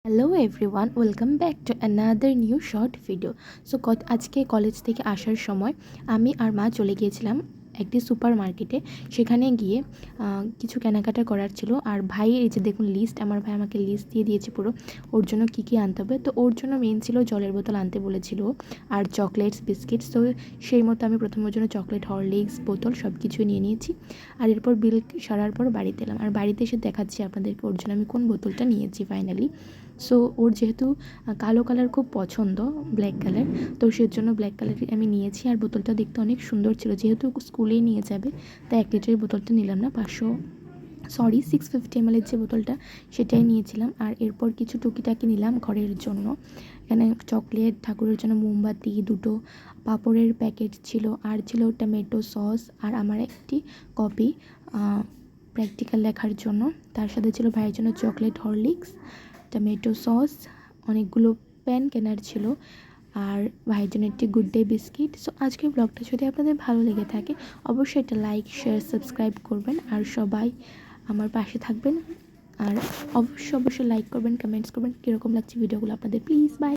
Hello everyone, welcome back to another new short video. So আজকে college থেকে আসার সময় আমি আর মা চলে গিয়েছিলাম একটি সুপার মার্কেটে। সেখানে গিয়ে কিছু কেনাকাটা করার ছিল। আর ভাই, এই যে দেখুন লিস্ট, আমার ভাই আমাকে লিস্ট দিয়ে দিয়েছে পুরো ওর জন্য কী কী আনতে হবে। তো ওর জন্য মেন ছিল জলের বোতল আনতে বলেছিল, আর চকলেটস, বিস্কিটস। তো সেই মতো আমি প্রথম ওর জন্য চকলেট, হরলিক্স, বোতল সব কিছুই নিয়ে নিয়েছি। আর এরপর বিল সারার পর বাড়িতে এলাম, আর বাড়িতে এসে দেখাচ্ছি আপনাদেরকে ওর জন্য আমি কোন বোতলটা নিয়েছি ফাইনালি। সো ওর যেহেতু কালো কালার খুব পছন্দ, ব্ল্যাক কালার, তো সেজন্য ব্ল্যাক কালারই আমি নিয়েছি। আর বোতলটা দেখতে অনেক সুন্দর ছিল, যেহেতু স্কুলেই নিয়ে যাবে তাই 1 লিটারের বোতলটা নিলাম না, 650 ml যে বোতলটা সেটাই নিয়েছিলাম। আর এরপর কিছু টুকিটাকি নিলাম ঘরের জন্য। এখানে চকলেট, ঠাকুরের জন্য মোমবাতি, দুটো পাঁপড়ের প্যাকেট ছিল, আর ছিল টমেটো সস, আর আমার একটি কপি প্র্যাকটিক্যাল লেখার জন্য। তার সাথে ছিল ভাইয়ের জন্য চকলেট, হরলিক্স, টমেটো সস, অনেকগুলো পেন কেনার ছিল, আর ভাইয়ের জন্য একটি গুড ডে বিস্কিট। সো আজকের ব্লগটা যদি আপনাদের ভালো লেগে থাকে অবশ্যই একটা লাইক, শেয়ার, সাবস্ক্রাইব করবেন, আর সবাই আমার পাশে থাকবেন। আর অবশ্যই লাইক করবেন, কমেন্টস করবেন কীরকম লাগছে ভিডিওগুলো আপনাদের, প্লিজ। বাই।